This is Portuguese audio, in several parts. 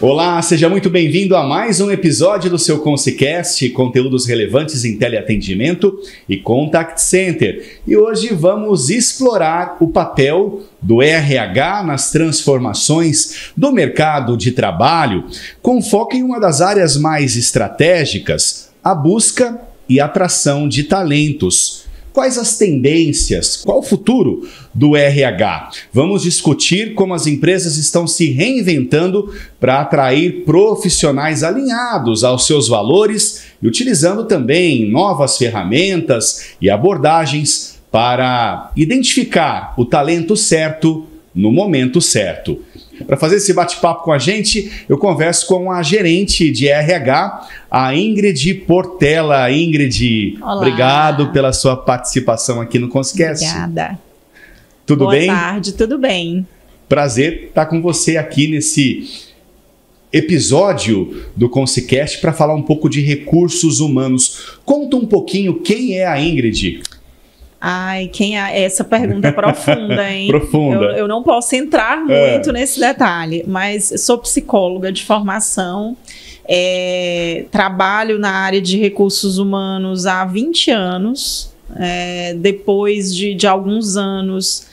Olá, seja muito bem-vindo a mais um episódio do seu Consecast, conteúdos relevantes em teleatendimento e contact center. E hoje vamos explorar o papel do RH nas transformações do mercado de trabalho, com foco em uma das áreas mais estratégicas, a busca e atração de talentos. Quais as tendências? Qual o futuro do RH? Vamos discutir como as empresas estão se reinventando para atrair profissionais alinhados aos seus valores e utilizando também novas ferramentas e abordagens para identificar o talento certo no momento certo. Para fazer esse bate-papo com a gente, eu converso com a gerente de RH, a Ingrid Portela. Ingrid, olá. Obrigado pela sua participação aqui no Consecast. Obrigada. Tudo bem? Boa tarde, tudo bem. Prazer estar com você aqui nesse episódio do Consecast para falar um pouco de recursos humanos. Conta um pouquinho quem é a Ingrid. Ai, quem é? Essa pergunta é profunda, hein? Profunda. Eu não posso entrar muito nesse detalhe, mas sou psicóloga de formação, trabalho na área de recursos humanos há 20 anos, depois de alguns anos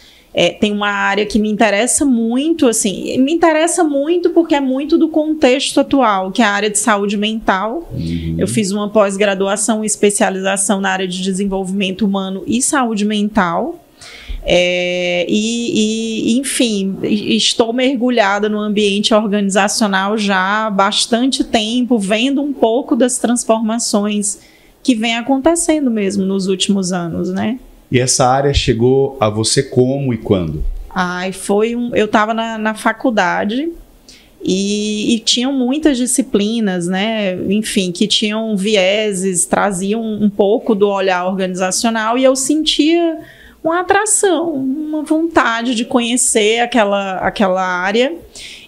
tem uma área que me interessa muito, assim, me interessa muito porque é muito do contexto atual, que é a área de saúde mental. Eu fiz uma pós-graduação e especialização na área de desenvolvimento humano e saúde mental. Enfim, estou mergulhada no ambiente organizacional já há bastante tempo, vendo um pouco das transformações que vem acontecendo mesmo nos últimos anos, né? E essa área chegou a você como e quando? Eu estava na faculdade e tinham muitas disciplinas, né? Enfim, que tinham vieses, traziam um pouco do olhar organizacional e eu sentia uma atração, uma vontade de conhecer aquela área.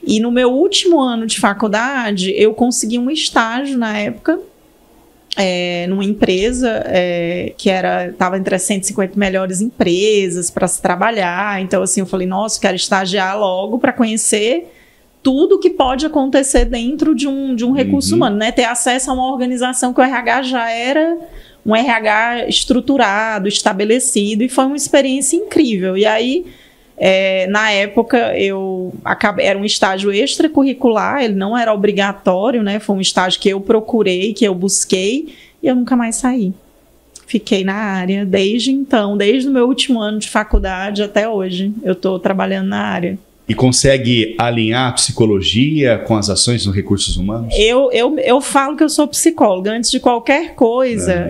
E no meu último ano de faculdade, eu consegui um estágio na época, numa empresa que estava entre as 150 melhores empresas para se trabalhar. Então, assim, eu falei, nossa, quero estagiar logo para conhecer tudo que pode acontecer dentro de um recurso humano, né? Ter acesso a uma organização que o RH já era um RH estruturado, estabelecido, e foi uma experiência incrível. E aí, na época, era um estágio extracurricular, ele não era obrigatório, né? Foi um estágio que eu procurei, que eu busquei, e eu nunca mais saí. Fiquei na área desde então, desde o meu último ano de faculdade até hoje, eu estou trabalhando na área. E consegue alinhar a psicologia com as ações nos recursos humanos? Eu falo que eu sou psicóloga. Antes de qualquer coisa,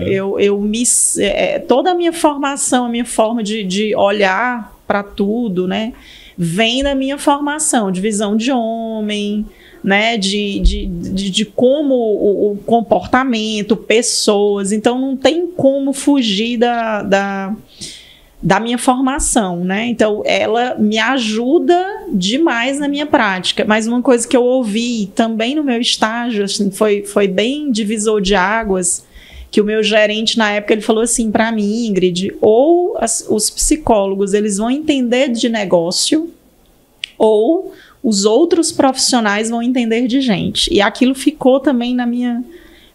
toda a minha formação, a minha forma de olhar para tudo, né, vem da minha formação de visão de homem, né, de como o comportamento, pessoas. Então, não tem como fugir da minha formação, né? Então, ela me ajuda demais na minha prática. Mas uma coisa que eu ouvi também no meu estágio, assim, foi bem divisor de águas, que o meu gerente, na época, ele falou assim para mim, Ingrid, ou os psicólogos, eles vão entender de negócio, ou os outros profissionais vão entender de gente. E aquilo ficou também na minha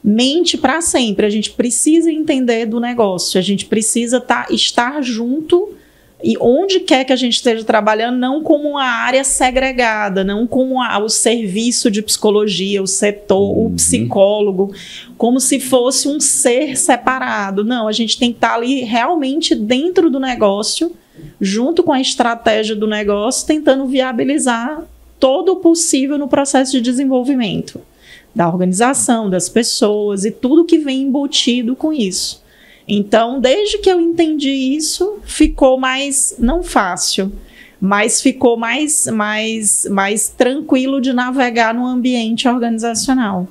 mente para sempre. A gente precisa entender do negócio, a gente precisa estar junto, e onde quer que a gente esteja trabalhando, não como uma área segregada, não como o serviço de psicologia, o setor, o psicólogo, como se fosse um ser separado. Não, a gente tem que estar ali realmente dentro do negócio, junto com a estratégia do negócio, tentando viabilizar todo o possível no processo de desenvolvimento da organização, das pessoas e tudo que vem embutido com isso. Então, desde que eu entendi isso, ficou mais, não fácil, mas ficou mais tranquilo de navegar no ambiente organizacional.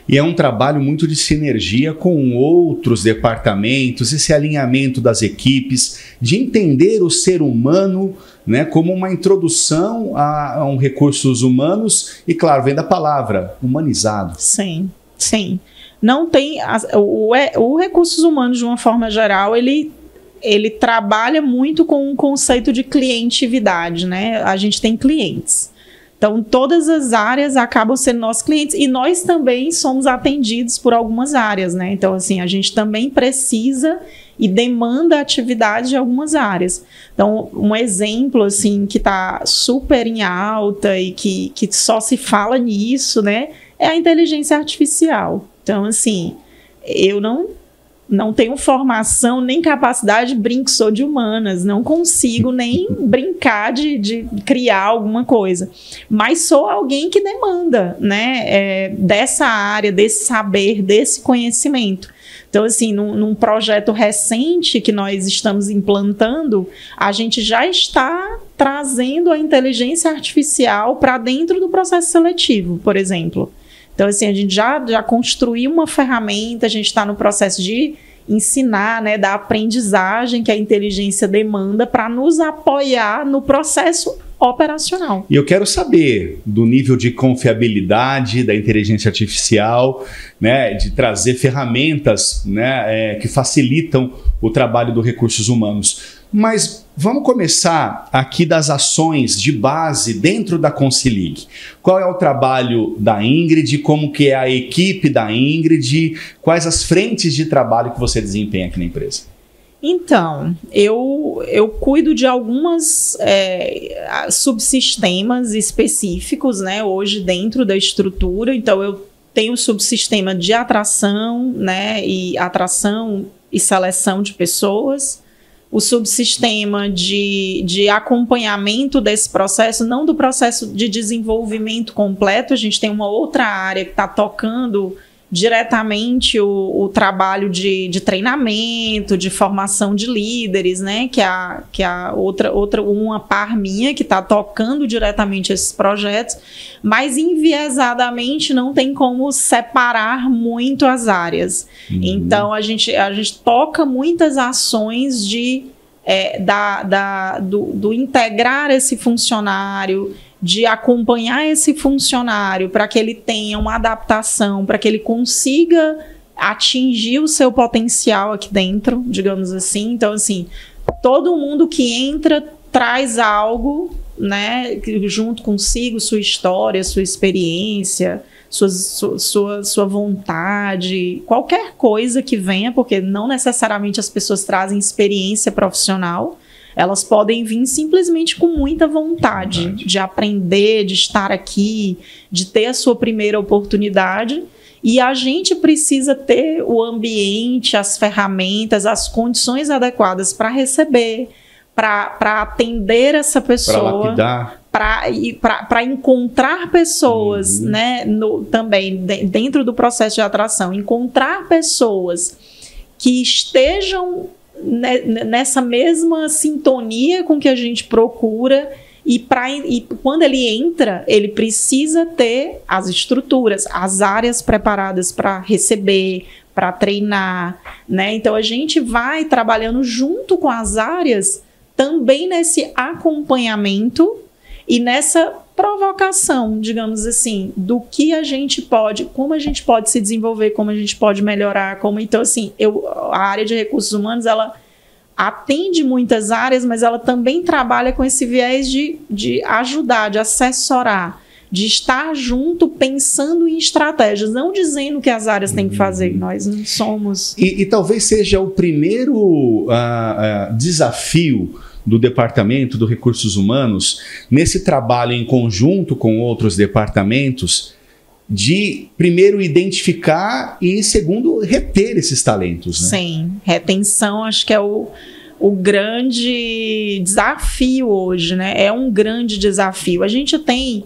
E é um trabalho muito de sinergia com outros departamentos, esse alinhamento das equipes, de entender o ser humano, né, como uma introdução a recursos humanos, e claro, vem da palavra, humanizado. Sim, sim. Não tem o recursos humanos, de uma forma geral, ele trabalha muito com o conceito de clientividade, né? A gente tem clientes. Então, todas as áreas acabam sendo nossos clientes e nós também somos atendidos por algumas áreas, né? Então, assim, a gente também precisa e demanda atividade de algumas áreas. Então, um exemplo, assim, que está super em alta e que só se fala nisso, né, é a inteligência artificial. Então, assim, eu não tenho formação nem capacidade, brinco, sou de humanas, não consigo nem brincar de criar alguma coisa, mas sou alguém que demanda, né, dessa área, desse saber, desse conhecimento. Então, assim, num projeto recente que nós estamos implantando, a gente já está trazendo a inteligência artificial para dentro do processo seletivo, por exemplo. Então, assim, a gente já construiu uma ferramenta, a gente está no processo de ensinar, né, da aprendizagem que a inteligência demanda para nos apoiar no processo operacional. E eu quero saber do nível de confiabilidade da inteligência artificial, né, de trazer ferramentas, né, que facilitam o trabalho dos recursos humanos. Mas vamos começar aqui das ações de base dentro da Consilig. Qual é o trabalho da Ingrid? Como que é a equipe da Ingrid? Quais as frentes de trabalho que você desempenha aqui na empresa? Então, eu cuido de algumas subsistemas específicos, né, hoje dentro da estrutura. Então, eu tenho o subsistema de atração, né, atração e seleção de pessoas, o subsistema de acompanhamento desse processo, não do processo de desenvolvimento completo. A gente tem uma outra área que está tocando diretamente o trabalho de treinamento, de formação de líderes, né? Que é uma par minha que está tocando diretamente esses projetos, mas enviesadamente não tem como separar muito as áreas. Uhum. Então a gente toca muitas ações do integrar esse funcionário, de acompanhar esse funcionário para que ele tenha uma adaptação, para que ele consiga atingir o seu potencial aqui dentro, digamos assim. Então, assim, todo mundo que entra traz algo, né, junto consigo, sua história, sua experiência, sua vontade, qualquer coisa que venha, porque não necessariamente as pessoas trazem experiência profissional. Elas podem vir simplesmente com muita vontade de aprender, de estar aqui, de ter a sua primeira oportunidade. E a gente precisa ter o ambiente, as ferramentas, as condições adequadas para receber, para atender essa pessoa, para encontrar pessoas, né, também dentro do processo de atração, encontrar pessoas que estejam nessa mesma sintonia com que a gente procura, e quando ele entra, ele precisa ter as estruturas, as áreas preparadas para receber, para treinar, né? Então a gente vai trabalhando junto com as áreas também nesse acompanhamento e nessa provocação, digamos assim, do que a gente pode, como a gente pode se desenvolver, como a gente pode melhorar, então assim, a área de recursos humanos, ela atende muitas áreas, mas ela também trabalha com esse viés de ajudar, de assessorar, de estar junto pensando em estratégias, não dizendo o que as áreas têm que fazer, nós não somos... E talvez seja o primeiro desafio do Departamento de Recursos Humanos, nesse trabalho em conjunto com outros departamentos, de, primeiro, identificar e, segundo, reter esses talentos, né? Sim, retenção acho que é o grande desafio hoje, né? É um grande desafio. A gente tem,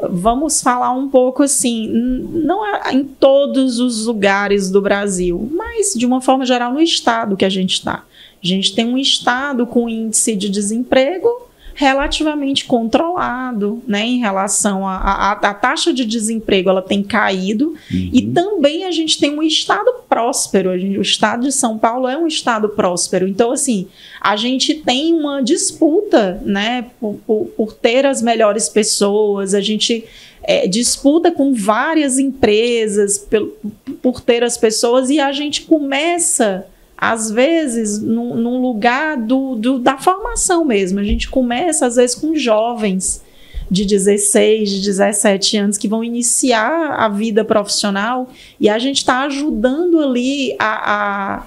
vamos falar um pouco assim, não em todos os lugares do Brasil, mas de uma forma geral no estado que a gente está. A gente tem um estado com índice de desemprego relativamente controlado, né, em relação à taxa de desemprego, ela tem caído, e também a gente tem um estado próspero. O estado de São Paulo é um estado próspero. Então, assim, a gente tem uma disputa, né, por ter as melhores pessoas, a gente disputa com várias empresas por ter as pessoas, e a gente começa... às vezes, num lugar da formação mesmo. A gente começa, às vezes, com jovens, de 16, de 17 anos que vão iniciar a vida profissional, e a gente está ajudando ali a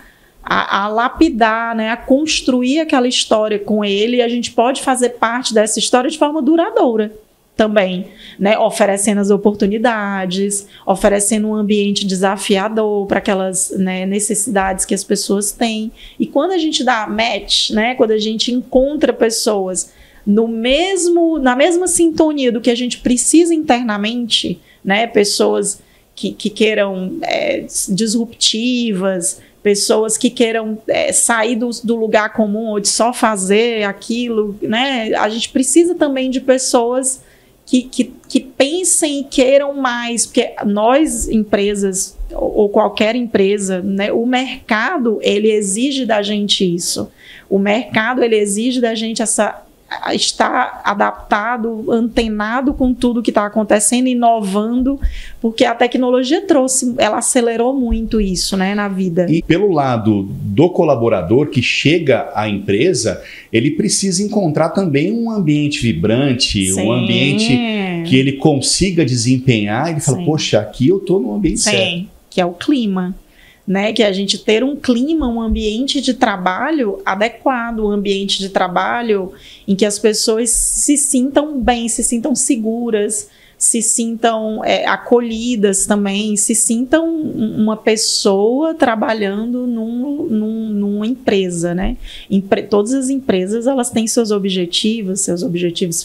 lapidar, né, a construir aquela história com ele, e a gente pode fazer parte dessa história de forma duradoura também, né, oferecendo as oportunidades, oferecendo um ambiente desafiador para aquelas, né, necessidades que as pessoas têm. E quando a gente dá match, né, quando a gente encontra pessoas na mesma sintonia do que a gente precisa internamente, né, pessoas que queiram disruptivas, pessoas que queiram sair do lugar comum ou de só fazer aquilo, né, a gente precisa também de pessoas que pensem e queiram mais, porque nós, empresas, ou qualquer empresa, né, o mercado, ele exige da gente isso. O mercado, ele exige da gente estar adaptado, antenado com tudo que está acontecendo, inovando, porque a tecnologia ela acelerou muito isso, né, na vida. E pelo lado do colaborador que chega à empresa, ele precisa encontrar também um ambiente vibrante, um ambiente que ele consiga desempenhar, e ele fala, poxa, aqui eu estou no ambiente certo. Que é o clima. Né, que a gente ter um clima, um ambiente de trabalho adequado, um ambiente de trabalho em que as pessoas se sintam bem, se sintam seguras, se sintam acolhidas também, se sintam uma pessoa trabalhando numa empresa, né? Todas as empresas, elas têm seus objetivos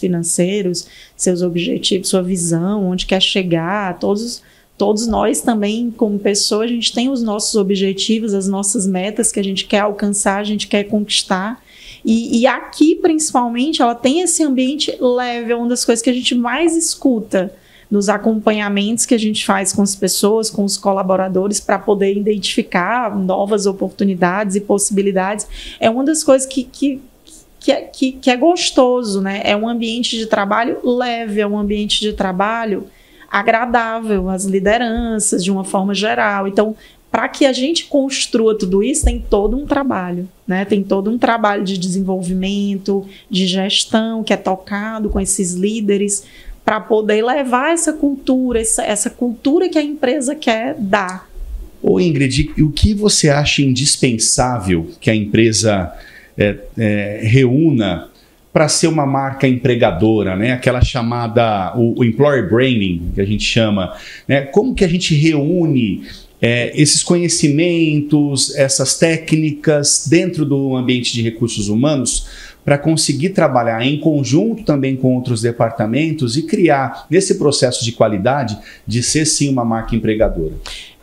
financeiros, seus objetivos, sua visão, onde quer chegar, Todos nós também, como pessoa, a gente tem os nossos objetivos, as nossas metas que a gente quer alcançar, a gente quer conquistar. E aqui, principalmente, ela tem esse ambiente leve, é uma das coisas que a gente mais escuta nos acompanhamentos que a gente faz com as pessoas, com os colaboradores, para poder identificar novas oportunidades e possibilidades. É uma das coisas que é gostoso, né? É um ambiente de trabalho leve, é um ambiente de trabalho agradável às lideranças de uma forma geral. Então, para que a gente construa tudo isso, tem todo um trabalho, né? Tem todo um trabalho de desenvolvimento, de gestão, que é tocado com esses líderes, para poder levar essa cultura que a empresa quer dar. Ô Ingrid, o que você acha indispensável que a empresa reúna para ser uma marca empregadora, né? Aquela chamada, o employer branding, que a gente chama, né? Como que a gente reúne esses conhecimentos, essas técnicas dentro do ambiente de recursos humanos para conseguir trabalhar em conjunto também com outros departamentos e criar, nesse processo de qualidade, de ser sim uma marca empregadora?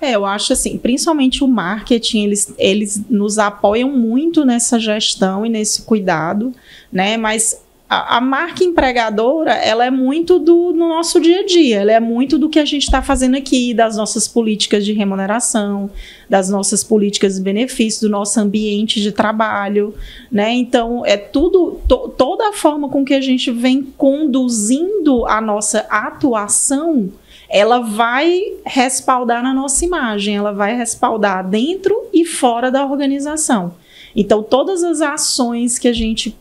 Eu acho assim, principalmente o marketing, eles nos apoiam muito nessa gestão e nesse cuidado, né? Mas a marca empregadora, ela é muito no nosso dia a dia, ela é muito do que a gente está fazendo aqui, das nossas políticas de remuneração, das nossas políticas de benefícios, do nosso ambiente de trabalho, né? Então, toda a forma com que a gente vem conduzindo a nossa atuação, ela vai respaldar na nossa imagem, ela vai respaldar dentro e fora da organização. Então, todas as ações que a gente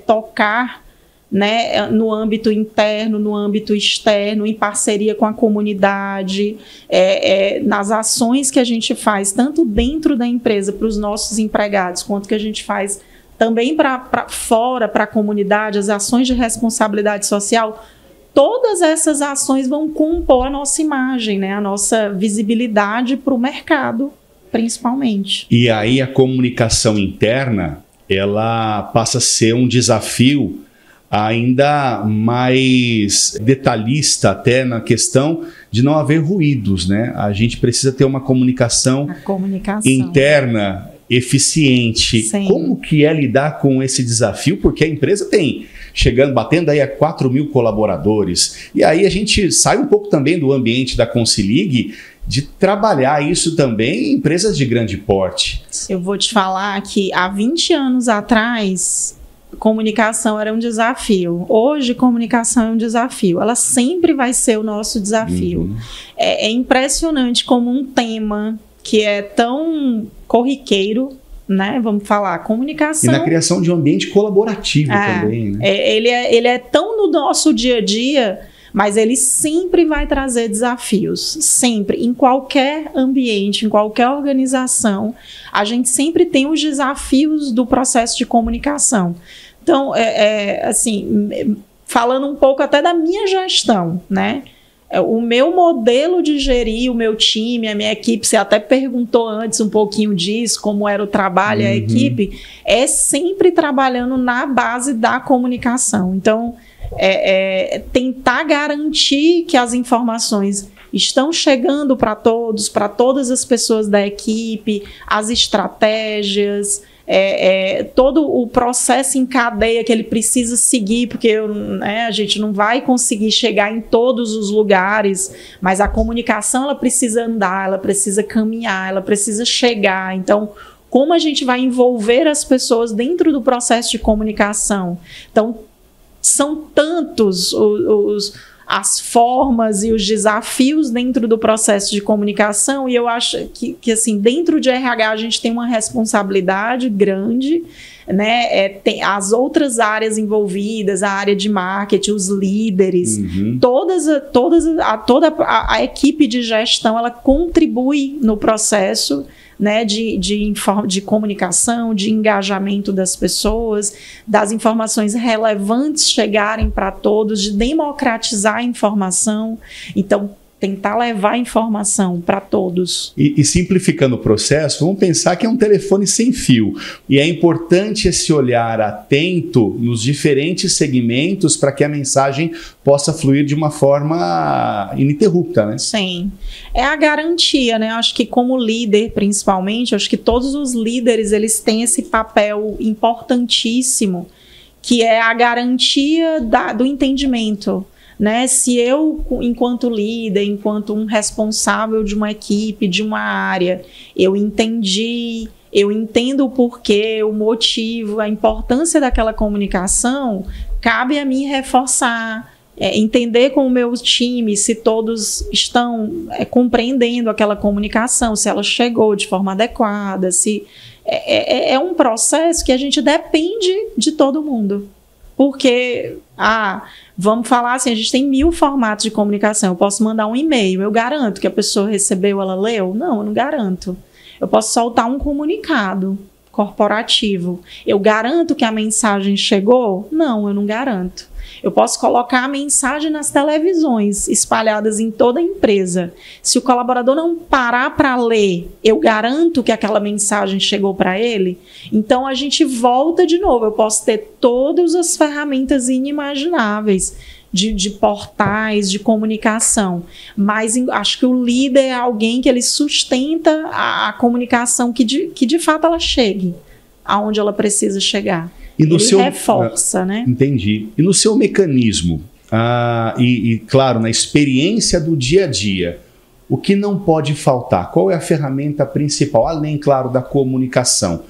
tocar, né, no âmbito interno, no âmbito externo, em parceria com a comunidade, nas ações que a gente faz, tanto dentro da empresa para os nossos empregados, quanto que a gente faz também para fora, para a comunidade, as ações de responsabilidade social, todas essas ações vão compor a nossa imagem, né, a nossa visibilidade para o mercado, principalmente. E aí a comunicação interna, ela passa a ser um desafio ainda mais detalhista, até na questão de não haver ruídos, né? A gente precisa ter uma comunicação interna eficiente. Sim. Como que é lidar com esse desafio? Porque a empresa tem batendo aí a 4.000 colaboradores. E aí a gente sai um pouco também do ambiente da Consilig, de trabalhar isso também em empresas de grande porte. Eu vou te falar que há 20 anos atrás, comunicação era um desafio. Hoje, comunicação é um desafio. Ela sempre vai ser o nosso desafio. Uhum. É impressionante como um tema que é tão corriqueiro, né? Vamos falar, comunicação. E na criação de um ambiente colaborativo também, né? Ele é tão no nosso dia a dia, mas ele sempre vai trazer desafios, sempre, em qualquer ambiente, em qualquer organização, a gente sempre tem os desafios do processo de comunicação. Então, assim, falando um pouco até da minha gestão, né? O meu modelo de gerir o meu time, a minha equipe, você até perguntou antes um pouquinho disso, como era o trabalho, a equipe, é sempre trabalhando na base da comunicação. Então, tentar garantir que as informações estão chegando para todos, para todas as pessoas da equipe, as estratégias, todo o processo em cadeia que ele precisa seguir, porque a gente não vai conseguir chegar em todos os lugares, mas a comunicação ela precisa andar, ela precisa caminhar, ela precisa chegar. Então, como a gente vai envolver as pessoas dentro do processo de comunicação? Então, são tantos as formas e os desafios dentro do processo de comunicação, e eu acho que assim, dentro de RH a gente tem uma responsabilidade grande, né? Tem as outras áreas envolvidas, a área de marketing, os líderes, toda a equipe de gestão, ela contribui no processo, né, de comunicação, de engajamento das pessoas, das informações relevantes chegarem para todos, de democratizar a informação. Então, tentar levar a informação para todos. E simplificando o processo, vamos pensar que é um telefone sem fio. E é importante esse olhar atento nos diferentes segmentos para que a mensagem possa fluir de uma forma ininterrupta, né? Sim. É a garantia, né? Eu acho que como líder, principalmente, eu acho que todos os líderes, eles têm esse papel importantíssimo, que é a garantia do entendimento. Né? Se eu, enquanto líder, enquanto um responsável de uma equipe, de uma área, eu entendo o porquê, o motivo, a importância daquela comunicação, cabe a mim reforçar, entender com o meu time se todos estão compreendendo aquela comunicação, se ela chegou de forma adequada, se é um processo que a gente depende de todo mundo. Porque, vamos falar assim, a gente tem 1000 formatos de comunicação. Eu posso mandar um e-mail, eu garanto que a pessoa recebeu, ela leu? Não, eu não garanto. Eu posso soltar um comunicado corporativo. Eu garanto que a mensagem chegou? Não, eu não garanto. Eu posso colocar a mensagem nas televisões espalhadas em toda a empresa. Se o colaborador não parar para ler, eu garanto que aquela mensagem chegou para ele? Então, a gente volta de novo. Eu posso ter todas as ferramentas inimagináveis de portais, de comunicação. Mas acho que o líder é alguém que ele sustenta a comunicação que de fato ela chegue aonde ela precisa chegar. Ele reforça, né? Entendi. E no seu mecanismo, claro, na experiência do dia a dia, o que não pode faltar? Qual é a ferramenta principal, além, claro, da comunicação?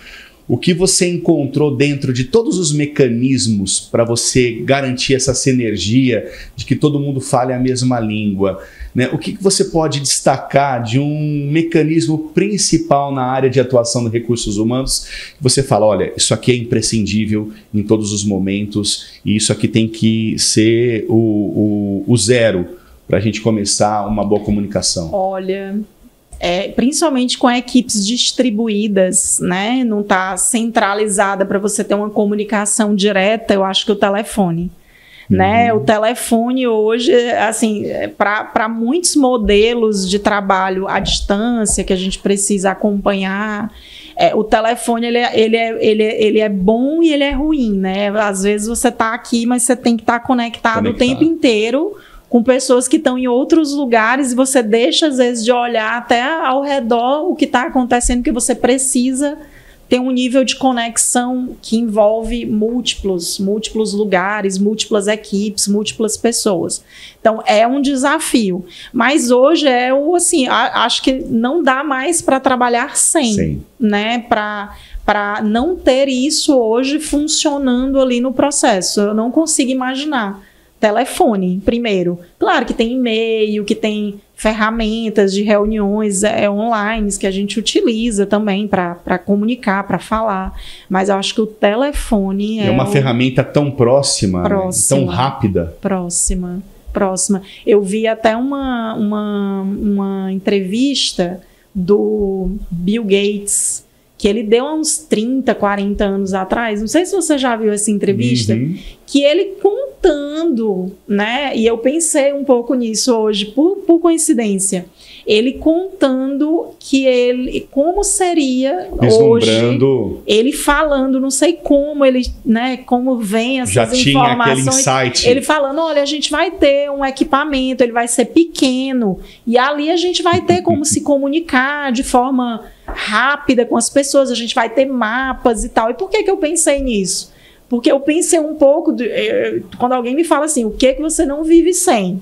O que você encontrou dentro de todos os mecanismos para você garantir essa sinergia de que todo mundo fale a mesma língua? Né? O que você pode destacar de um mecanismo principal na área de atuação de recursos humanos? Você fala, olha, isso aqui é imprescindível em todos os momentos e isso aqui tem que ser o zero para a gente começar uma boa comunicação. Olha, principalmente com equipes distribuídas, né? Não está centralizada para você ter uma comunicação direta, eu acho que o telefone. Né? O telefone hoje, assim, para muitos modelos de trabalho à distância que a gente precisa acompanhar, o telefone ele é bom e ele é ruim, né? Às vezes você está aqui, mas você tem que estar conectado o tempo inteiro com pessoas que estão em outros lugares e você deixa às vezes de olhar até ao redor o que está acontecendo, que você precisa tem um nível de conexão que envolve múltiplos lugares, múltiplas equipes, múltiplas pessoas. Então, é um desafio. Mas hoje assim, acho que não dá mais para trabalhar sem, né? Para não ter isso hoje funcionando ali no processo. Eu não consigo imaginar telefone, primeiro. Claro que tem e-mail, que tem ferramentas de reuniões online que a gente utiliza também para comunicar, para falar. Mas eu acho que o telefone é uma ferramenta tão próxima, né? Tão rápida. Próxima. Eu vi até uma entrevista do Bill Gates, que ele deu há uns 30, 40 anos atrás, não sei se você já viu essa entrevista, que ele contando, né, e eu pensei um pouco nisso hoje, por coincidência, ele contando como seria hoje, ele falando, não sei como ele, né, como vem essas já tinha informações, aquele insight. Ele falando, olha, a gente vai ter um equipamento, ele vai ser pequeno, e ali a gente vai ter como se comunicar de forma rápida com as pessoas, a gente vai ter mapas e tal. E por que eu pensei nisso? Porque eu pensei um pouco, quando alguém me fala assim, o que você não vive sem?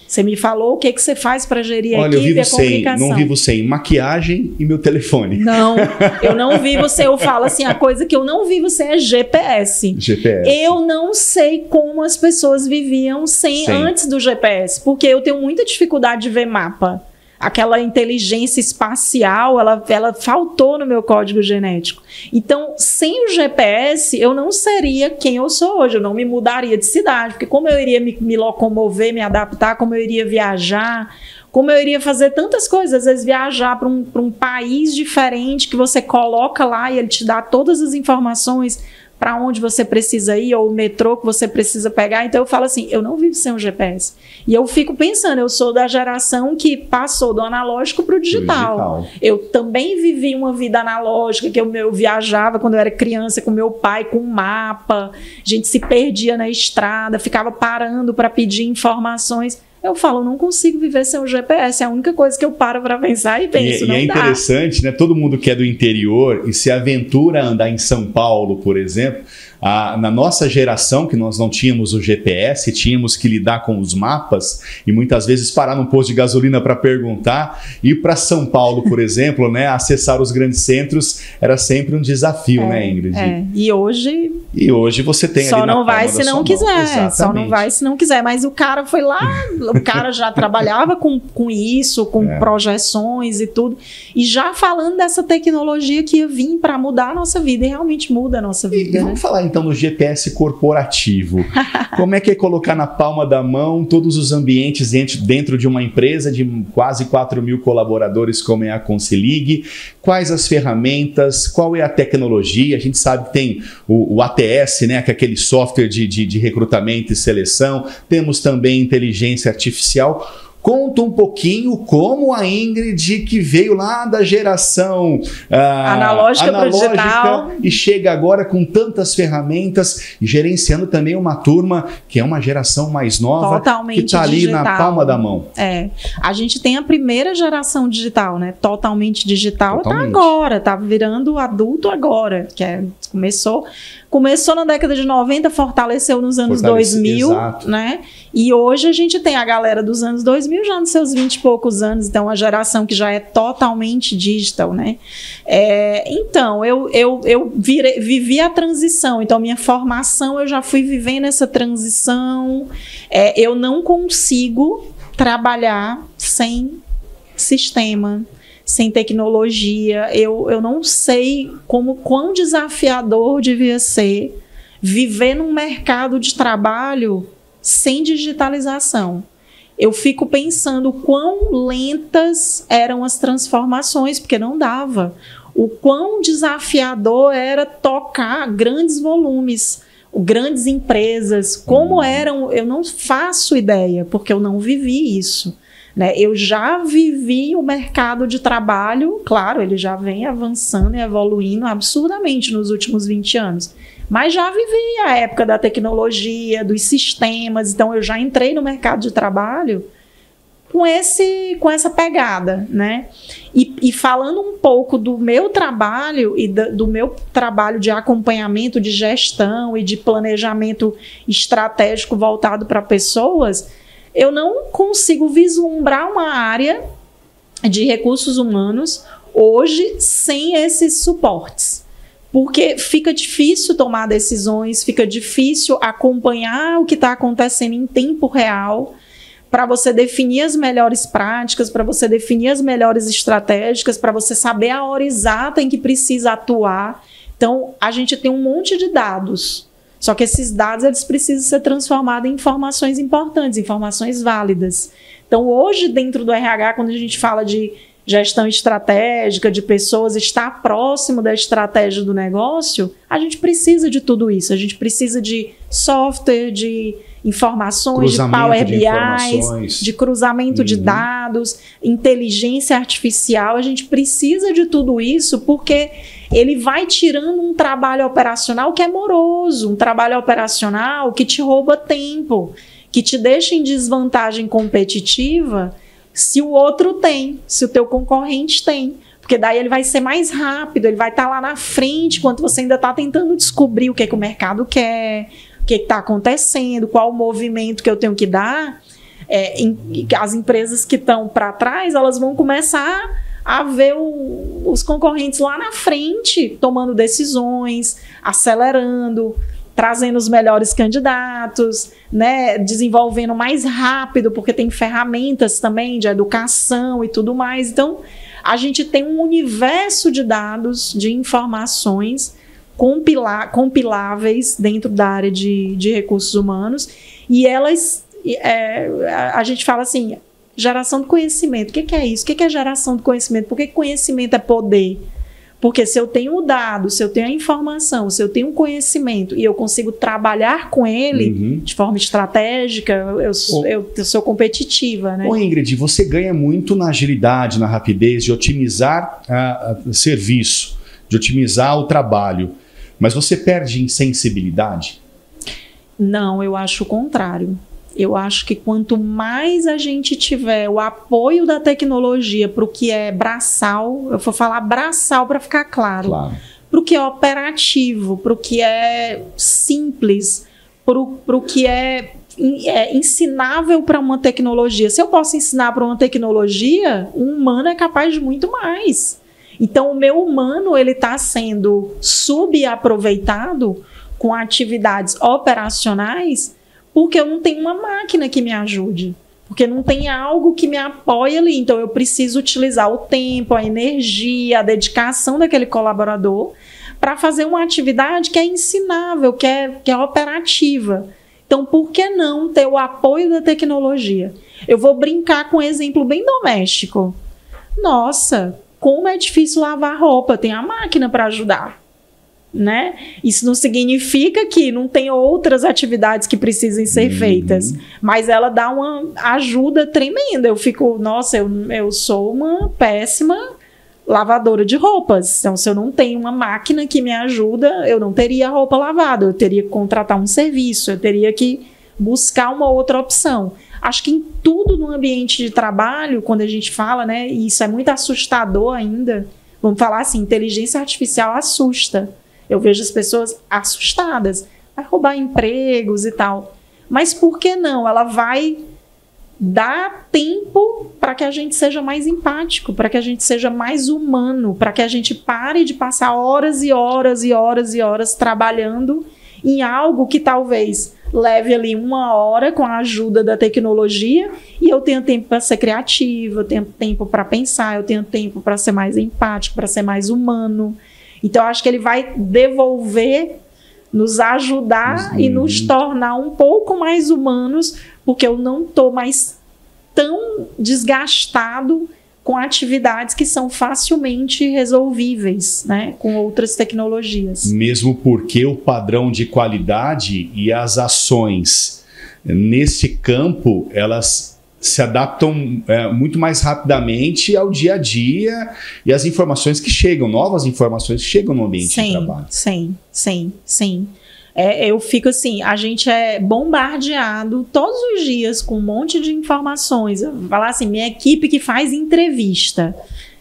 Você me falou o que você faz para gerir a equipe e a comunicação. Não vivo sem maquiagem e meu telefone. Não, eu não vivo sem. Eu falo assim, a coisa que eu não vivo sem é GPS. Eu não sei como as pessoas viviam sem antes do GPS, porque eu tenho muita dificuldade de ver mapa. Aquela inteligência espacial, ela faltou no meu código genético. Então, sem o GPS, eu não seria quem eu sou hoje. Eu não me mudaria de cidade, porque como eu iria me locomover, me adaptar, como eu iria viajar, como eu iria fazer tantas coisas. Às vezes viajar para um país diferente que você coloca lá e ele te dá todas as informações para onde você precisa ir, ou o metrô que você precisa pegar. Então eu falo assim, eu não vivo sem um GPS. E eu fico pensando, eu sou da geração que passou do analógico para o digital. Eu também vivi uma vida analógica, que eu viajava quando eu era criança com meu pai, com mapa, a gente se perdia na estrada, ficava parando para pedir informações. Eu falo, não consigo viver sem o GPS, é a única coisa que eu paro para pensar e penso, não dá. E é interessante, né? Todo mundo que é do interior e se aventura a andar em São Paulo, por exemplo, na nossa geração, que nós não tínhamos o GPS, tínhamos que lidar com os mapas e muitas vezes parar num posto de gasolina para perguntar, ir para São Paulo, por exemplo, né? Acessar os grandes centros era sempre um desafio, né, Ingrid? E hoje você tem só ali na não vai se não quiser. Exatamente. Só não vai se não quiser. Mas o cara foi lá, o cara já trabalhava com isso, com projeções e tudo, e já falando dessa tecnologia que ia vir para mudar a nossa vida, e realmente muda a nossa vida. Vamos falar então no GPS corporativo. Como é que é colocar na palma da mão todos os ambientes dentro de uma empresa de quase 4 mil colaboradores como é a Consilig? Quais as ferramentas? Qual é a tecnologia? A gente sabe que tem o ATS, né, que é aquele software de recrutamento e seleção. Temos também inteligência artificial. Conta um pouquinho como a Ingrid, que veio lá da geração analógica digital e chega agora com tantas ferramentas, gerenciando também uma turma que é uma geração mais nova, totalmente que está ali digital, na palma da mão. A gente tem a primeira geração digital, né? Totalmente digital. Está agora, está virando adulto agora, começou na década de 90, fortaleceu nos anos 2000, né? E hoje a gente tem a galera dos anos 2000 já nos seus 20 e poucos anos, então a geração que já é totalmente digital, né? Então, eu vivi a transição, então minha formação eu já fui vivendo essa transição. Eu não consigo trabalhar sem sistema, sem tecnologia. Eu não sei quão desafiador devia ser viver num mercado de trabalho sem digitalização. Eu fico pensando quão lentas eram as transformações, porque não dava. O quão desafiador era tocar grandes volumes, grandes empresas, como eram, eu não faço ideia, porque eu não vivi isso. Eu já vivi o mercado de trabalho, claro, ele já vem avançando e evoluindo absurdamente nos últimos 20 anos, mas já vivi a época da tecnologia, dos sistemas, então eu já entrei no mercado de trabalho com essa pegada, né? E falando um pouco do meu trabalho e do meu trabalho de acompanhamento, de gestão e de planejamento estratégico voltado para pessoas, eu não consigo vislumbrar uma área de recursos humanos hoje sem esses suportes. porque fica difícil tomar decisões, fica difícil acompanhar o que está acontecendo em tempo real, para você definir as melhores práticas, para você definir as melhores estratégicas, para você saber a hora exata em que precisa atuar. Então, a gente tem um monte de dados, só que esses dados eles precisam ser transformados em informações importantes, informações válidas. Então, hoje, dentro do RH, quando a gente fala de gestão estratégica, de pessoas estar próximo da estratégia do negócio, a gente precisa de tudo isso. A gente precisa de software, de informações, de Power BI, de cruzamento de dados, inteligência artificial. A gente precisa de tudo isso porque ele vai tirando um trabalho operacional que é moroso, um trabalho operacional que te rouba tempo, que te deixa em desvantagem competitiva se o outro tem, se o teu concorrente tem. Porque daí ele vai ser mais rápido, ele vai estar lá na frente, enquanto você ainda está tentando descobrir o que é que o mercado quer, o que está acontecendo, qual o movimento que eu tenho que dar. As empresas que estão para trás, elas vão começar a ver os concorrentes lá na frente, tomando decisões, acelerando, trazendo os melhores candidatos, né, desenvolvendo mais rápido, porque tem ferramentas também de educação e tudo mais. Então, a gente tem um universo de dados, de informações compiláveis dentro da área de recursos humanos, e elas, a gente fala assim, geração de conhecimento. O que é isso? O que é geração de conhecimento? Por que conhecimento é poder? Porque se eu tenho o dado, se eu tenho a informação, se eu tenho o conhecimento e eu consigo trabalhar com ele de forma estratégica, eu sou competitiva, né? Ô Ingrid, você ganha muito na agilidade, na rapidez de otimizar serviço, de otimizar o trabalho, mas você perde em sensibilidade? Não, eu acho o contrário. Eu acho que quanto mais a gente tiver o apoio da tecnologia para o que é braçal, eu vou falar braçal para ficar claro, para o que é operativo, para o que é simples, para o que é ensinável para uma tecnologia. Se eu posso ensinar para uma tecnologia, um humano é capaz de muito mais. Então, o meu humano ele está sendo subaproveitado com atividades operacionais porque eu não tenho uma máquina que me ajude, porque não tem algo que me apoie ali. Então, eu preciso utilizar o tempo, a energia, a dedicação daquele colaborador para fazer uma atividade que é ensinável, que é operativa. Então, por que não ter o apoio da tecnologia? Eu vou brincar com um exemplo bem doméstico. Nossa, como é difícil lavar roupa, tem a máquina para ajudar. Né? Isso não significa que não tem outras atividades que precisem ser feitas, mas ela dá uma ajuda tremenda. Eu fico, nossa, eu sou uma péssima lavadora de roupas, então se eu não tenho uma máquina que me ajuda, eu não teria roupa lavada, eu teria que contratar um serviço, eu teria que buscar uma outra opção. Acho que em tudo no ambiente de trabalho, quando a gente fala, né, e isso é muito assustador ainda, vamos falar assim, inteligência artificial assusta. Eu vejo as pessoas assustadas, vai roubar empregos e tal. Mas por que não? Ela vai dar tempo para que a gente seja mais empático, para que a gente seja mais humano, para que a gente pare de passar horas e horas e horas e horas trabalhando em algo que talvez leve ali 1 hora com a ajuda da tecnologia e eu tenho tempo para ser criativa, eu tenho tempo para pensar, eu tenho tempo para ser mais empático, para ser mais humano. Então, eu acho que ele vai devolver, nos ajudar e nos tornar um pouco mais humanos, porque eu não estou mais tão desgastado com atividades que são facilmente resolvíveis, né, com outras tecnologias. Mesmo porque o padrão de qualidade e as ações nesse campo, elas se adaptam muito mais rapidamente ao dia a dia e às informações que chegam, novas informações que chegam no ambiente de trabalho. Sim. Eu fico assim, a gente é bombardeado todos os dias com um monte de informações. Eu vou falar assim, minha equipe que faz entrevista,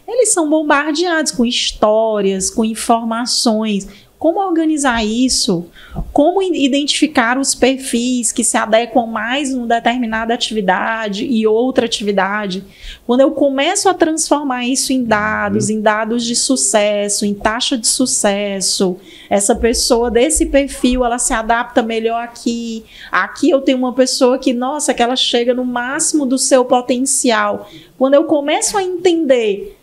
eles são bombardeados com histórias, com informações, Como organizar isso? Como identificar os perfis que se adequam mais numa determinada atividade e outra atividade? Quando eu começo a transformar isso em dados de sucesso, em taxa de sucesso, essa pessoa desse perfil, ela se adapta melhor aqui. Aqui eu tenho uma pessoa que, nossa, que ela chega no máximo do seu potencial. Quando eu começo a entender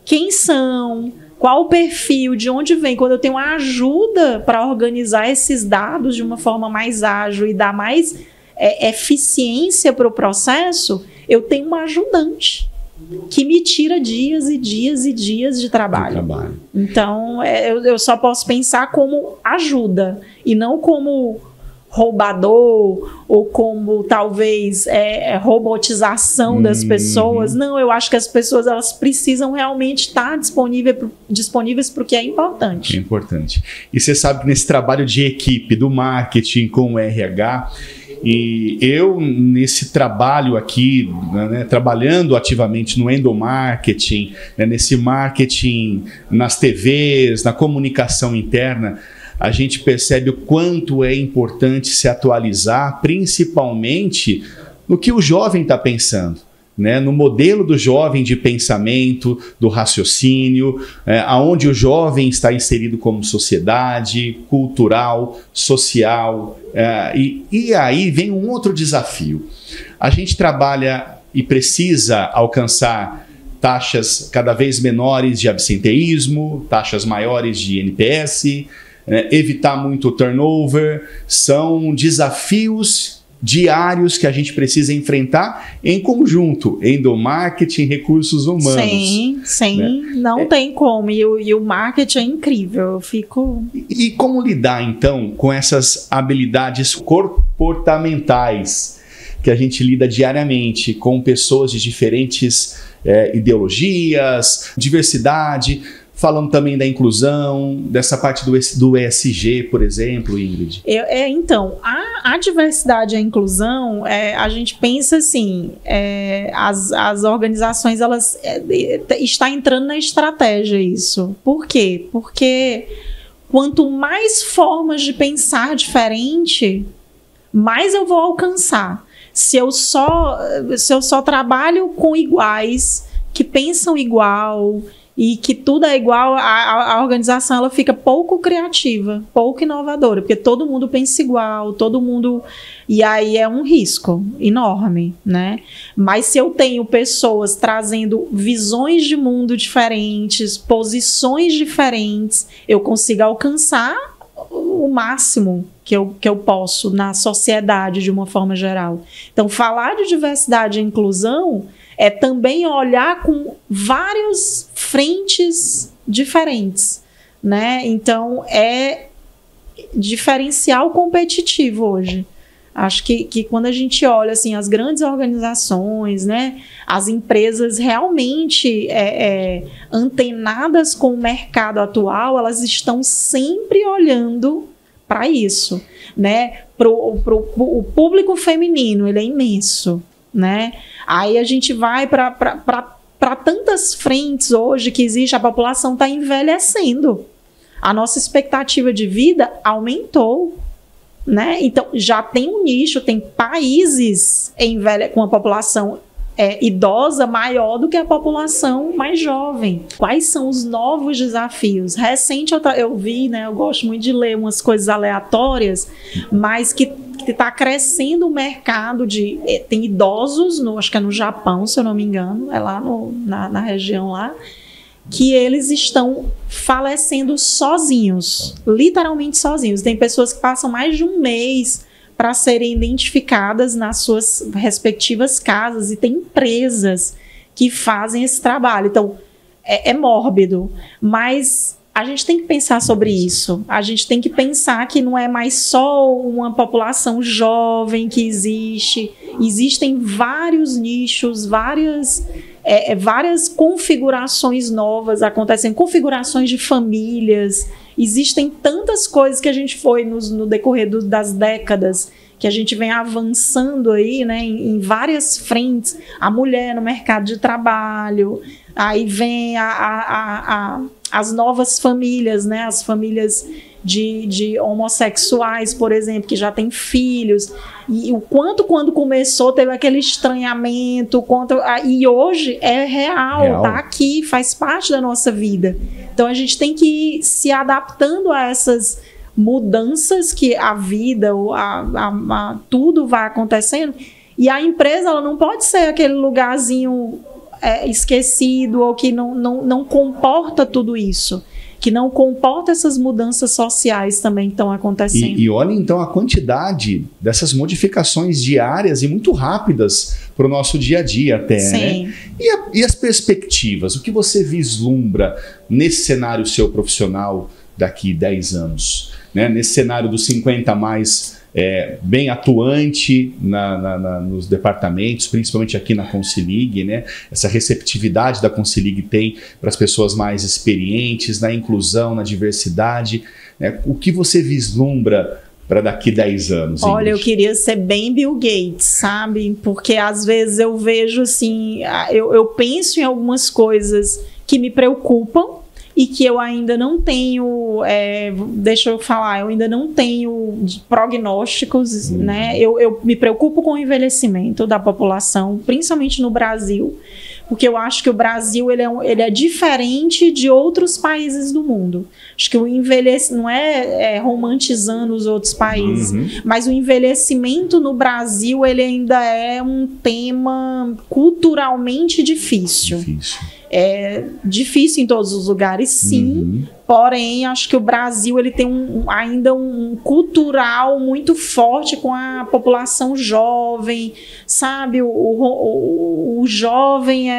quem são, qual o perfil, de onde vem, quando eu tenho ajuda para organizar esses dados de uma forma mais ágil e dar mais eficiência para o processo, eu tenho uma ajudante que me tira dias e dias e dias de trabalho. Então, eu só posso pensar como ajuda e não como roubador ou como talvez robotização das pessoas. Não, eu acho que as pessoas elas precisam realmente estar disponíveis para o que é importante. É importante. E você sabe que nesse trabalho de equipe do marketing com o RH, e eu nesse trabalho aqui, né, trabalhando ativamente no endomarketing, né, nesse marketing nas TVs, na comunicação interna, a gente percebe o quanto é importante se atualizar, principalmente no que o jovem está pensando, né? No modelo do jovem de pensamento, do raciocínio, aonde o jovem está inserido como sociedade, cultural, social. E aí vem um outro desafio. A gente trabalha e precisa alcançar taxas cada vez menores de absenteísmo, taxas maiores de NPS, evitar muito turnover. São desafios diários que a gente precisa enfrentar em conjunto, endomarketing, recursos humanos. Sim, né? Não tem como, e o marketing é incrível, eu fico... E como lidar então com essas habilidades comportamentais que a gente lida diariamente com pessoas de diferentes ideologias, diversidade, falando também da inclusão, dessa parte do ESG, por exemplo, Ingrid? Então, a diversidade e a inclusão, a gente pensa assim, as organizações, elas está entrando na estratégia isso. Por quê? Porque quanto mais formas de pensar diferente, mais eu vou alcançar. Se eu só trabalho com iguais, que pensam igual, e que tudo é igual, a organização ela fica pouco criativa, pouco inovadora, porque todo mundo pensa igual, todo mundo... E aí é um risco enorme, né? Mas se eu tenho pessoas trazendo visões de mundo diferentes, posições diferentes, eu consigo alcançar o máximo que eu posso na sociedade de uma forma geral. Então, falar de diversidade e inclusão é também olhar com várias frentes diferentes, né? Então, é diferencial competitivo hoje. Acho que quando a gente olha assim, as grandes organizações, né, as empresas realmente antenadas com o mercado atual, elas estão sempre olhando para isso, né? O público feminino, ele é imenso, né? Aí a gente vai para tantas frentes hoje que existe, a população está envelhecendo. A nossa expectativa de vida aumentou, né? Então, já tem um nicho, tem países com a população idosa maior do que a população mais jovem. Quais são os novos desafios? Recente eu vi, né? Eu gosto muito de ler umas coisas aleatórias, mas que está crescendo o mercado de... Tem idosos, acho que é no Japão, se eu não me engano, é lá na região lá, que eles estão falecendo sozinhos, literalmente sozinhos. Tem pessoas que passam mais de um mês para serem identificadas nas suas respectivas casas, e tem empresas que fazem esse trabalho. Então, é mórbido, mas a gente tem que pensar sobre isso. A gente tem que pensar que não é mais só uma população jovem que existe. Existem vários nichos, várias configurações novas acontecem, configurações de famílias. Existem tantas coisas que a gente foi no decorrer das décadas, que a gente vem avançando aí, né, em várias frentes. A mulher no mercado de trabalho, aí vem as novas famílias, né, as famílias de homossexuais, por exemplo, que já têm filhos, e o quanto quando começou teve aquele estranhamento, e hoje é real, tá aqui, faz parte da nossa vida. Então a gente tem que ir se adaptando a essas mudanças que a vida, tudo vai acontecendo, e a empresa ela não pode ser aquele lugarzinho esquecido ou que não comporta tudo isso, que não comporta essas mudanças sociais também que estão acontecendo. E olha então a quantidade dessas modificações diárias e muito rápidas para o nosso dia a dia até, Sim. né? E as perspectivas? O que você vislumbra nesse cenário seu profissional daqui 10 anos? Né? Nesse cenário dos 50 mais bem atuante nos departamentos, principalmente aqui na Consilig, né? Essa receptividade da Consilig tem para as pessoas mais experientes, na inclusão, na diversidade, né? O que você vislumbra para daqui 10 anos? Olha, Ingrid? eu queria ser bem Bill Gates, sabe? Porque às vezes eu vejo assim, eu penso em algumas coisas que me preocupam, e que eu ainda não tenho, deixa eu falar, eu ainda não tenho prognósticos, né? Eu me preocupo com o envelhecimento da população, principalmente no Brasil, porque eu acho que o Brasil ele é diferente de outros países do mundo. Acho que o envelhecimento, não romantizando os outros países, mas o envelhecimento no Brasil ele ainda é um tema culturalmente difícil. É difícil em todos os lugares, sim. Porém, acho que o Brasil ele tem ainda um cultural muito forte com a população jovem, sabe? O jovem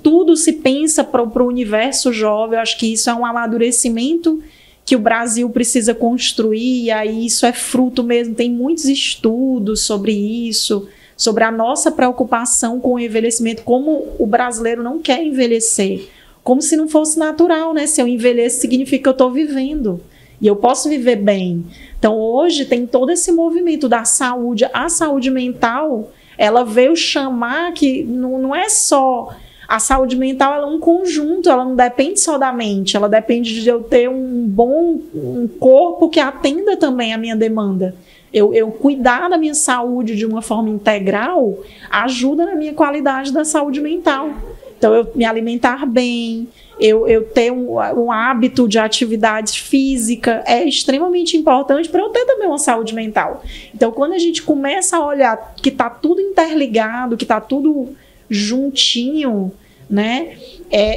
tudo se pensa para o universo jovem. Eu acho que isso é um amadurecimento que o Brasil precisa construir, e aí isso é fruto mesmo. Tem muitos estudos sobre isso, sobre a nossa preocupação com o envelhecimento, como o brasileiro não quer envelhecer, como se não fosse natural, né? Se eu envelheço, significa que eu estou vivendo, e eu posso viver bem. Então, hoje tem todo esse movimento da saúde, a saúde mental, ela veio chamar que não é só... A saúde mental ela é um conjunto, ela não depende só da mente, ela depende de eu ter um corpo que atenda também a minha demanda. Eu cuidar da minha saúde de uma forma integral ajuda na minha qualidade da saúde mental. Então, eu me alimentar bem, eu ter um hábito de atividade física é extremamente importante para eu ter também uma saúde mental. Então, quando a gente começa a olhar que está tudo interligado, que está tudo juntinho, né,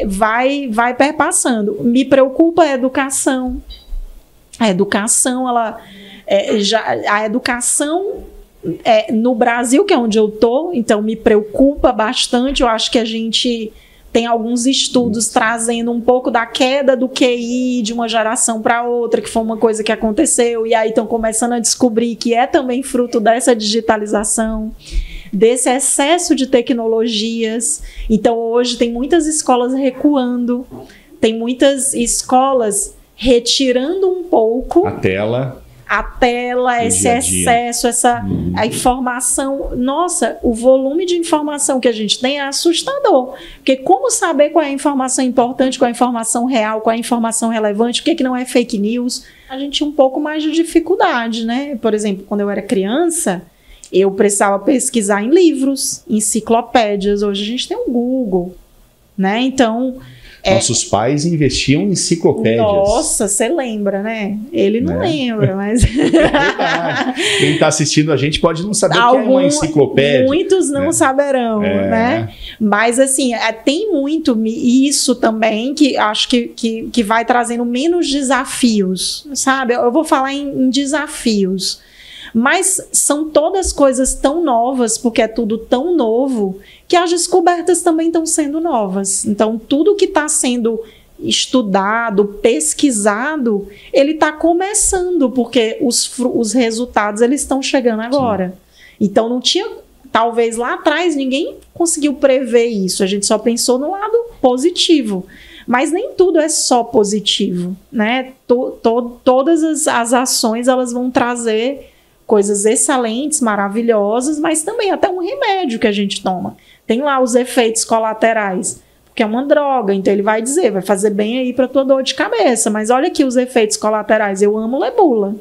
vai perpassando. Me preocupa a educação. A educação, a educação no Brasil, que é onde eu estou, então me preocupa bastante. Eu acho que a gente tem alguns estudos trazendo um pouco da queda do QI de uma geração para outra, que foi uma coisa que aconteceu, e aí estão começando a descobrir que é também fruto dessa digitalização, desse excesso de tecnologias. Então hoje tem muitas escolas recuando, tem muitas escolas retirando um pouco a tela, esse excesso, a informação. Nossa, o volume de informação que a gente tem é assustador. Porque como saber qual é a informação importante, qual é a informação real, qual é a informação relevante, o que não é fake news? A gente tinha um pouco mais de dificuldade, né? Por exemplo, quando eu era criança, eu precisava pesquisar em livros, enciclopédias. Hoje a gente tem o Google, né? Então... Nossos pais investiam em enciclopédias. Nossa, você lembra, né? Ele não lembra, mas... É verdade. Quem está assistindo a gente pode não saber o que é uma enciclopédia. Muitos não saberão, né? Mas, assim, tem muito isso também, que acho que vai trazendo menos desafios, sabe? Eu vou falar em desafios. Mas são todas coisas tão novas, porque é tudo tão novo, que as descobertas também estão sendo novas. Então, tudo que está sendo estudado, pesquisado, ele está começando, porque os resultados eles estão chegando agora. Sim. Então, não tinha... Talvez lá atrás ninguém conseguiu prever isso, a gente só pensou no lado positivo. Mas nem tudo é só positivo, né? Todas as ações elas vão trazer coisas excelentes, maravilhosas, mas também até um remédio que a gente toma. Tem lá os efeitos colaterais. porque é uma droga, então ele vai dizer, vai fazer bem aí para tua dor de cabeça, mas olha aqui os efeitos colaterais, eu amo ler bula.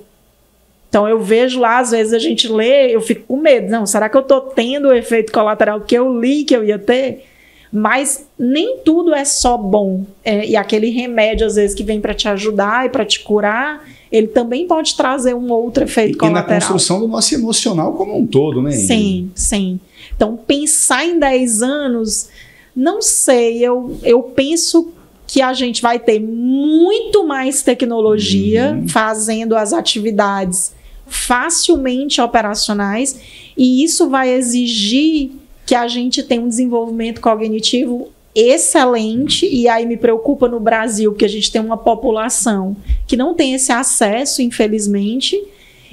Então eu vejo lá, às vezes a gente lê, eu fico com medo, não, será que eu estou tendo o efeito colateral que eu li que eu ia ter? Mas nem tudo é só bom, e aquele remédio às vezes que vem para te ajudar e para te curar, ele também pode trazer um outro efeito colateral. E na construção do nosso emocional como um todo, né, Ingrid? Sim, sim. Então pensar em 10 anos, não sei, eu penso que a gente vai ter muito mais tecnologia fazendo as atividades facilmente operacionais, e isso vai exigir que a gente tenha um desenvolvimento cognitivo excelente, e aí me preocupa no Brasil, porque a gente tem uma população que não tem esse acesso, infelizmente,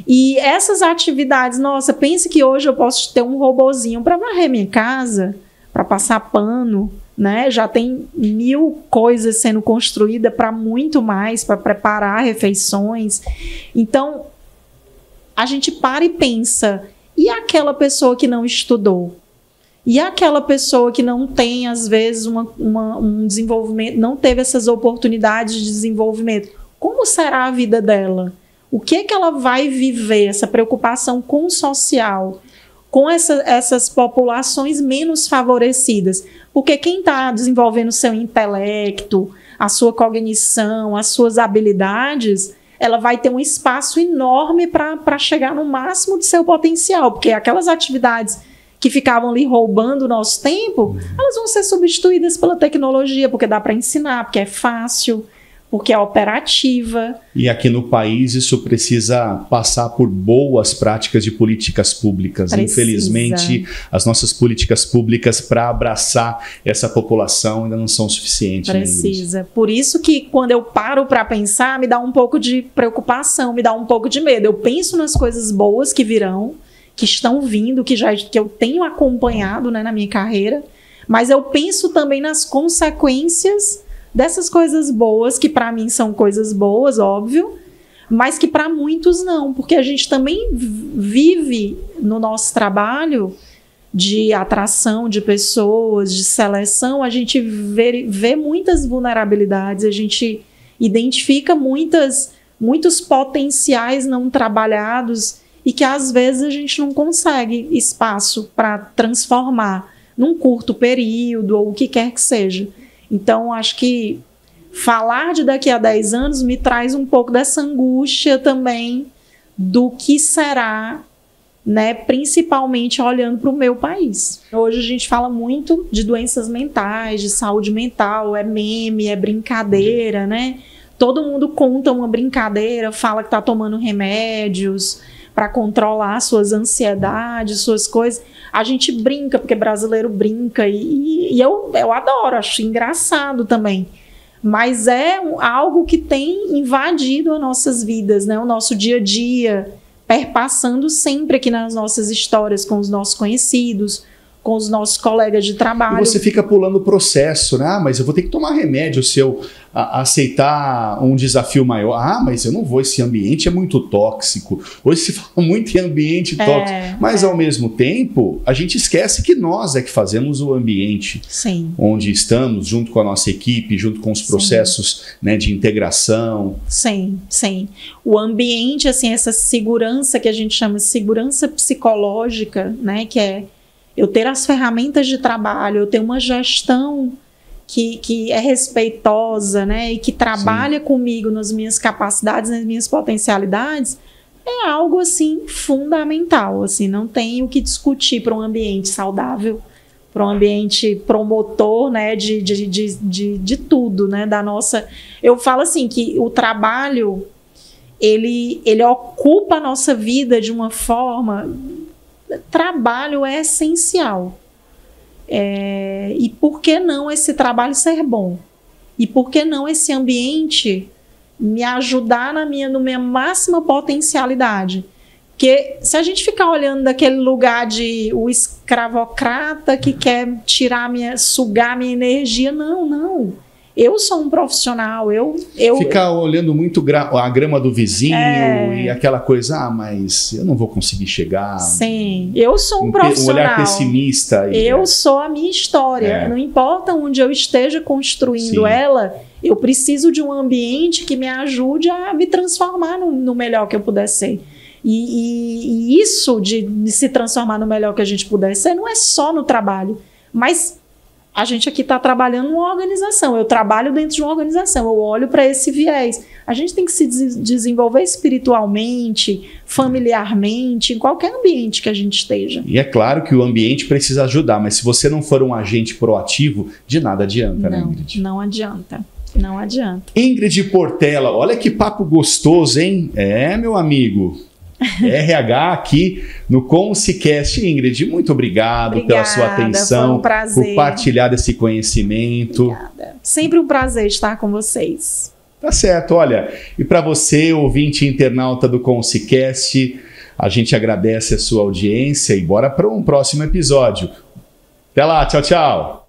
e essas atividades, nossa, pense que hoje eu posso ter um robozinho para varrer minha casa, para passar pano, né? Já tem 1000 coisas sendo construídas para muito mais, para preparar refeições. Então, a gente para e pensa, e aquela pessoa que não estudou? E aquela pessoa que não tem, às vezes, um desenvolvimento, não teve essas oportunidades de desenvolvimento, como será a vida dela? O que é que ela vai viver? Essa preocupação com o social, com essas populações menos favorecidas. Porque quem está desenvolvendo o seu intelecto, a sua cognição, as suas habilidades, ela vai ter um espaço enorme para chegar no máximo do seu potencial, porque aquelas atividades que ficavam ali roubando o nosso tempo, elas vão ser substituídas pela tecnologia, porque dá para ensinar, porque é fácil, porque é operativa. E aqui no país isso precisa passar por boas práticas de políticas públicas. Precisa. Infelizmente, as nossas políticas públicas para abraçar essa população ainda não são suficientes. Precisa. Né, por isso que quando eu paro para pensar, me dá um pouco de preocupação, me dá um pouco de medo. Eu penso nas coisas boas que virão, que estão vindo, que eu tenho acompanhado, né, na minha carreira, mas eu penso também nas consequências dessas coisas boas, que para mim são coisas boas, óbvio, mas que para muitos não, porque a gente também vive no nosso trabalho de atração de pessoas, de seleção, a gente vê muitas vulnerabilidades, a gente identifica muitos potenciais não trabalhados e que às vezes a gente não consegue espaço para transformar num curto período ou o que quer que seja. Então, acho que falar de daqui a 10 anos me traz um pouco dessa angústia também do que será, né, principalmente olhando para o meu país. Hoje a gente fala muito de doenças mentais, de saúde mental, é meme, é brincadeira, né? Todo mundo conta uma brincadeira, fala que está tomando remédios para controlar suas ansiedades, suas coisas. A gente brinca, porque brasileiro brinca, e eu adoro, acho engraçado também. Mas é algo que tem invadido as nossas vidas, né? O nosso dia a dia, perpassando sempre aqui nas nossas histórias com os nossos conhecidos, com os nossos colegas de trabalho. E você fica pulando o processo, né? Ah, mas eu vou ter que tomar remédio se eu aceitar um desafio maior. Ah, mas eu não vou, esse ambiente é muito tóxico. Hoje se fala muito em ambiente tóxico. Mas, ao mesmo tempo, a gente esquece que nós é que fazemos o ambiente. Sim. Onde estamos, junto com a nossa equipe, junto com os processos, né, de integração. Sim, sim. O ambiente, assim, essa segurança que a gente chama de segurança psicológica, né, que é eu ter as ferramentas de trabalho, eu ter uma gestão que é respeitosa, né, e que trabalha comigo nas minhas capacidades, nas minhas potencialidades, é algo assim fundamental. Assim, não tem o que discutir para um ambiente saudável, para um ambiente promotor, né, de tudo, né, da nossa. Eu falo assim que o trabalho ele ocupa a nossa vida de uma forma. Trabalho é essencial. E por que não esse trabalho ser bom? E por que não esse ambiente me ajudar na minha máxima potencialidade? Porque se a gente ficar olhando daquele lugar de o escravocrata que quer sugar minha energia, não. Eu sou um profissional, Ficar olhando muito a grama do vizinho e aquela coisa, mas eu não vou conseguir chegar. Sim, eu sou um profissional. Um olhar pessimista. Eu sou a minha história. Não importa onde eu esteja construindo ela, eu preciso de um ambiente que me ajude a me transformar no melhor que eu puder ser. E isso de se transformar no melhor que a gente puder ser não é só no trabalho, mas a gente aqui está trabalhando numa organização, eu trabalho dentro de uma organização, eu olho para esse viés. A gente tem que se desenvolver espiritualmente, familiarmente, em qualquer ambiente que a gente esteja. E é claro que o ambiente precisa ajudar, mas se você não for um agente proativo, de nada adianta, né, Ingrid? Não adianta. Não adianta. Ingrid Portela, olha que papo gostoso, hein? Meu amigo. RH aqui no Consecast. Ingrid, muito obrigado pela sua atenção, foi um prazer. Por partilhar desse conhecimento. Obrigada. Sempre um prazer estar com vocês. Tá certo, olha, e para você, ouvinte internauta do Consecast, a gente agradece a sua audiência e bora para um próximo episódio. Até lá, tchau, tchau.